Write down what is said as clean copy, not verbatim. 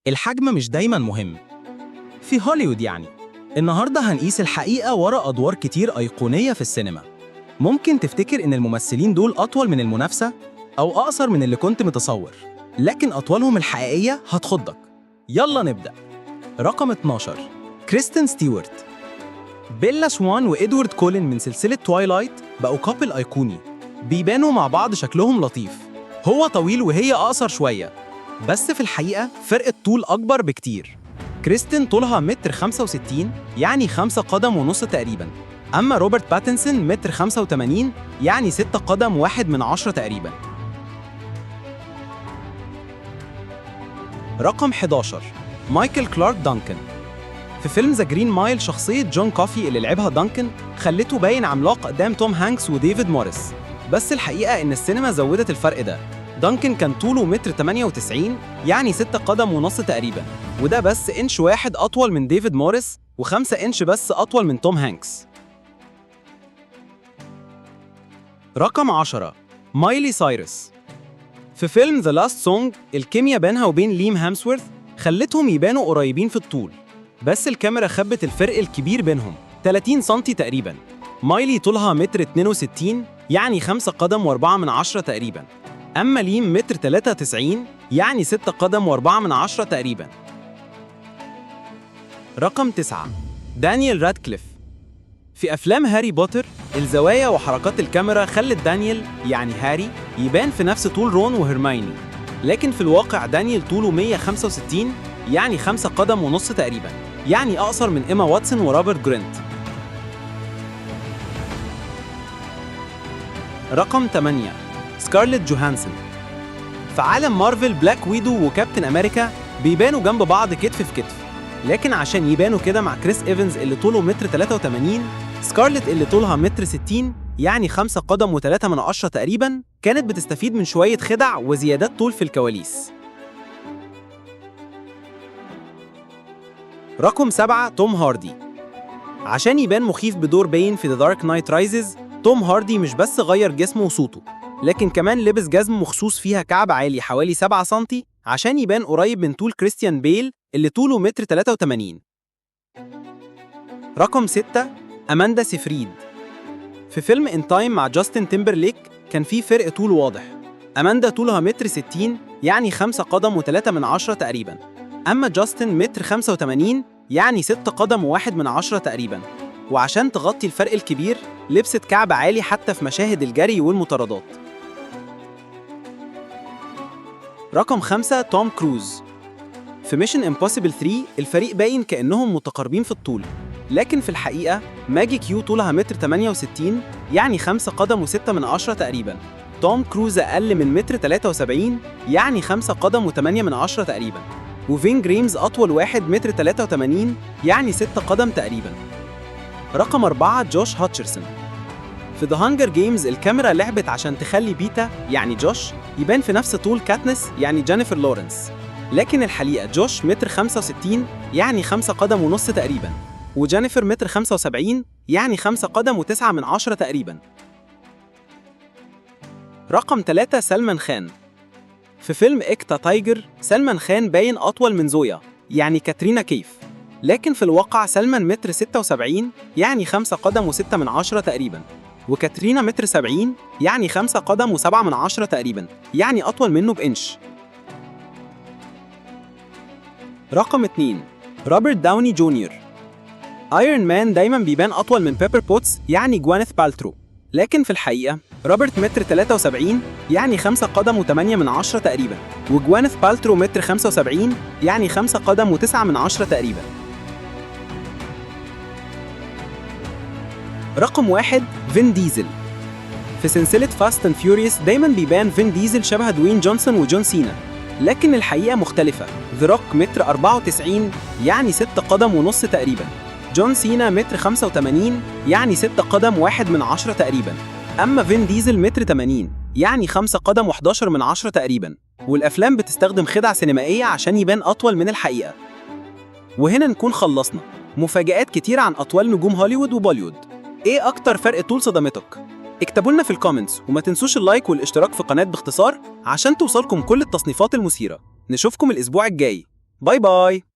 الحجم مش دايما مهم في هوليوود يعني. النهاردة هنقيس الحقيقة ورا أدوار كتير أيقونية في السينما. ممكن تفتكر إن الممثلين دول أطول من المنافسة أو أقصر من اللي كنت متصور، لكن أطوالهم الحقيقية هتخضك. يلا نبدأ. رقم 12، كريستين ستيوارت. بيلا سوان وإدوارد كولين من سلسلة توايلايت بقوا كابل أيقوني، بيبانوا مع بعض شكلهم لطيف. هو طويل وهي أقصر شوية، بس في الحقيقة فرق الطول أكبر بكتير. كريستين طولها 1.65 متر، يعني 5 قدم ونص تقريباً. أما روبرت باتنسون 1.85 متر، يعني 6 قدم 1 من 10 تقريباً. رقم 11، مايكل كلارك دانكن. في فيلم ذا جرين مايل شخصية جون كوفي اللي لعبها دانكن خلته باين عملاق قدام توم هانكس وديفيد موريس، بس الحقيقة إن السينما زودت الفرق ده. دانكن كان طوله 1.98 متر، يعني 6 قدم ونص تقريباً، وده بس إنش واحد أطول من ديفيد موريس و5 إنش بس أطول من توم هانكس. رقم 10، مايلي سايرس. في فيلم ذا لاست سونج الكيمياء بينها وبين ليم هامسورث خلتهم يبانوا قريبين في الطول، بس الكاميرا خبت الفرق الكبير بينهم 30 سنتي تقريباً. مايلي طولها 1.62 متر، يعني 5 قدم و4 من 10 تقريباً. أما ليم 1.93 متر، يعني 6 قدم و4 من 10 تقريباً. رقم 9، دانيال رادكليف. في أفلام هاري بوتر الزوايا وحركات الكاميرا خلت دانيال يعني هاري يبان في نفس طول رون وهرمايني، لكن في الواقع دانيال طوله 165، يعني 5 قدم ونص تقريباً، يعني أقصر من إيما واتسون وروبرت جرينت. رقم 8، سكارليت جوهانسون. في عالم مارفل بلاك ويدو وكابتن أمريكا بيبانوا جنب بعض كتف في كتف، لكن عشان يبانوا كده مع كريس إيفنز اللي طوله 1.83 متر، سكارليت اللي طولها 1.60 متر، يعني 5 قدم و3 من 10 تقريباً، كانت بتستفيد من شوية خدع وزيادات طول في الكواليس. رقم 7، توم هاردي. عشان يبان مخيف بدور بين في The Dark Knight Rises، توم هاردي مش بس غير جسمه وصوته، لكن كمان لبس جزم مخصوص فيها كعب عالي حوالي 7 سنتي عشان يبان قريب من طول كريستيان بيل اللي طوله 1.83 متر. رقم 6، أماندا سيفريد. في فيلم إن تايم مع جاستن تيمبرليك كان في فرق طول واضح. أماندا طولها 1.60 متر، يعني 5 قدم و3 من 10 تقريباً. أما جاستن 1.85 متر، يعني 6 قدم و1 من 10 تقريباً. وعشان تغطي الفرق الكبير لبست كعب عالي حتى في مشاهد الجري والمطاردات. رقم 5، توم كروز. في ميشن امبوسيبل 3 الفريق باين كأنهم متقاربين في الطول، لكن في الحقيقة ماجي كيو طولها 1.68 متر، يعني 5 قدم و6 من 10 تقريباً. توم كروز أقل من 1.73 متر، يعني 5 قدم و8 من 10 تقريباً. وفين جريمز أطول واحد 1.83 متر، يعني 6 قدم تقريباً. رقم 4، جوش هاتشرسون. في The Hunger Games الكاميرا لعبت عشان تخلي بيتا يعني جوش يبان في نفس طول كاتنس يعني جينيفر لورنس، لكن الحقيقة جوش 1.65 متر، يعني 5 قدم ونص تقريباً، وجينيفر 1.75 متر، يعني 5 قدم و9 من 10 تقريباً. رقم 3، سلمان خان. في فيلم إكتا تايجر سلمان خان باين أطول من زويا يعني كاترينا كيف، لكن في الواقع سلمان 1.76 متر، يعني 5 قدم و6 من 10 تقريباً، وكاترينا 1.70 متر، يعني 5 قدم و7 من 10 تقريباً، يعني أطول منه بإنش. رقم 2، روبرت داوني جونيور. ايرون مان دايماً بيبان أطول من بيبر بوتس يعني جوانيث بالترو، لكن في الحقيقة روبرت 1.73 متر، يعني 5 قدم و8 من 10 تقريباً، وجوانيث بالترو 1.75 متر، يعني 5 قدم و9 من 10 تقريباً. رقم 1، فين ديزل. في سلسلة فاست اند فيوريوس دايماً بيبان فين ديزل شبه دوين جونسون وجون سينا، لكن الحقيقة مختلفة. ذا روك 1.94 متر، يعني 6 قدم ونص تقريباً. جون سينا 1.85 متر، يعني 6 قدم 1 من 10 تقريباً. أما فين ديزل 1.80 متر، يعني 5 قدم و11 من 10 تقريباً. والأفلام بتستخدم خدع سينمائية عشان يبان أطول من الحقيقة. وهنا نكون خلصنا. مفاجآت كتير عن أطوال نجوم هوليوود وبوليوود. إيه أكتر فرق طول صدمتك؟ اكتبوا لنا في الكومنتس، وما تنسوش اللايك والاشتراك في قناة باختصار عشان توصلكم كل التصنيفات المثيرة. نشوفكم الأسبوع الجاي. باي باي.